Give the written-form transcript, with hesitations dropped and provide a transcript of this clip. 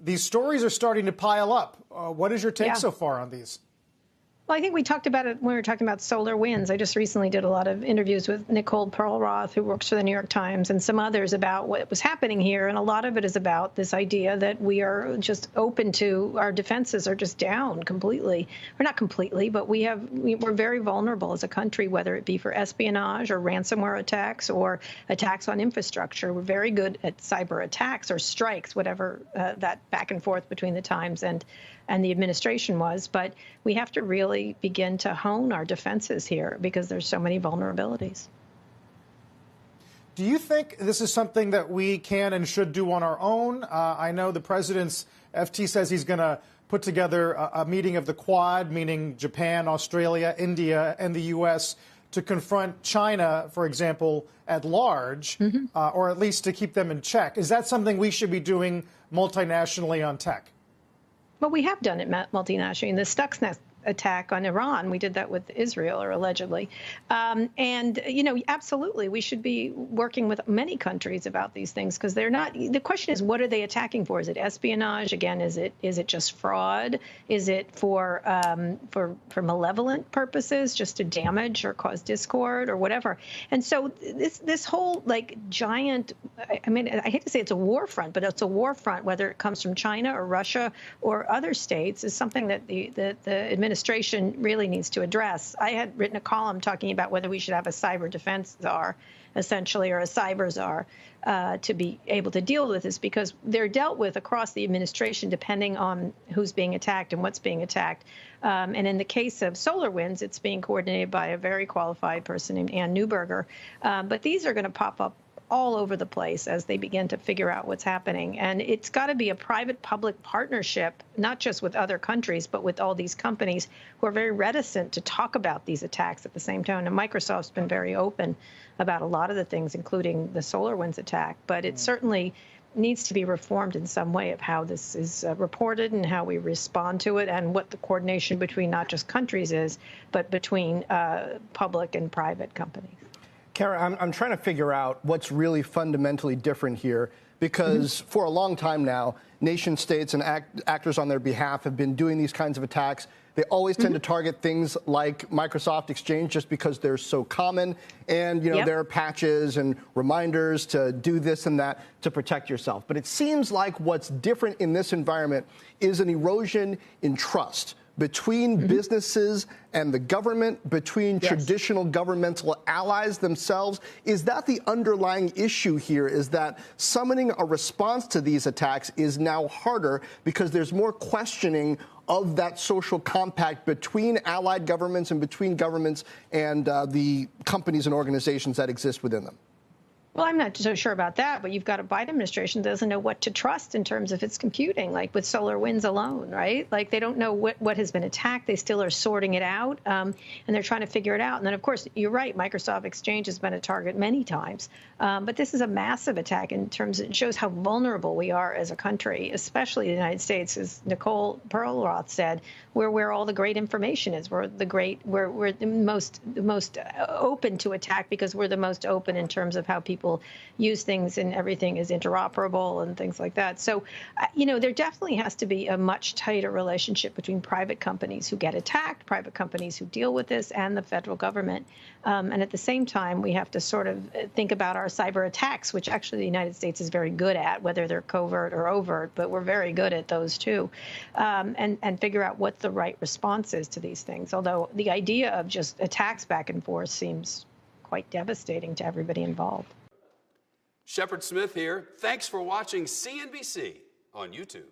these stories are starting to pile up. What is your take so far on these? Well, I think we talked about it when we were talking about solar winds. I just recently did a lot of interviews with Nicole Perlroth, who works for the New York Times, and some others about what was happening here. And a lot of it is about this idea that we are just open to, our defenses are just down completely. Or not completely, but we're very vulnerable as a country, whether it be for espionage or ransomware attacks or attacks on infrastructure. We're very good at cyber attacks or strikes, whatever that back and forth between the Times and the administration was. But we have to really begin to hone our defenses here because there's so many vulnerabilities. Do you think this is something that we can and should do on our own? I know the president's FT says he's going to put together a meeting of the Quad, meaning Japan, Australia, India, and the U.S., to confront China, for example, at large, or at least to keep them in check. Is that something we should be doing multinationally on tech? Well, we have done it multinationally. The Stuxnet attack on Iran, we did that with Israel, or allegedly. And, you know, absolutely, we should be working with many countries about these things because they're not. The question is, what are they attacking for? Is it espionage? Again, is it just fraud? Is it for malevolent purposes, just to damage or cause discord or whatever? And so this whole like giant, I mean, I hate to say it's a war front, but it's a war front, whether it comes from China or Russia or other states, is something that the administration really needs to address. I had written a column talking about whether we should have a cyber defense czar, essentially, or a cyber czar, to be able to deal with this, because they're dealt with across the administration depending on who's being attacked and what's being attacked. And in the case of SolarWinds, it's being coordinated by a very qualified person named Ann Neuberger. But these are going to pop up all over the place as they begin to figure out what's happening. And it's got to be a private-public partnership, not just with other countries, but with all these companies who are very reticent to talk about these attacks at the same time. And Microsoft's been very open about a lot of the things, including the SolarWinds attack. But it certainly needs to be reformed in some way of how this is reported and how we respond to it, and what the coordination between not just countries is, but between public and private companies. Kara, I'm trying to figure out what's really fundamentally different here, because for a long time now, nation states and actors on their behalf have been doing these kinds of attacks. They always tend to target things like Microsoft Exchange just because they're so common. And, you know, there are patches and reminders to do this and that to protect yourself. But it seems like what's different in this environment is an erosion in trust between businesses and the government, between traditional governmental allies themselves. Is that the underlying issue here, is that summoning a response to these attacks is now harder because there's more questioning of that social compact between allied governments and between governments and the companies and organizations that exist within them? Well, I'm not so sure about that, but you've got a Biden administration that doesn't know what to trust in terms of its computing, like with SolarWinds alone, right? Like they don't know what has been attacked. They still are sorting it out, and they're trying to figure it out. And then, of course, you're right, Microsoft Exchange has been a target many times. But this is a massive attack in terms of, it shows how vulnerable we are as a country, especially the United States, as Nicole Perlroth said. We're where all the great information is. We're the most open to attack because we're the most open in terms of how people use things, and everything is interoperable and things like that. So, you know, there definitely has to be a much tighter relationship between private companies who get attacked, private companies who deal with this, and the federal government. And at the same time, we have to sort of think about our cyber attacks, which actually the United States is very good at, whether they're covert or overt, but we're very good at those too, and figure out what the right response is to these things. Although the idea of just attacks back and forth seems quite devastating to everybody involved. Shepard Smith here. Thanks for watching CNBC on YouTube.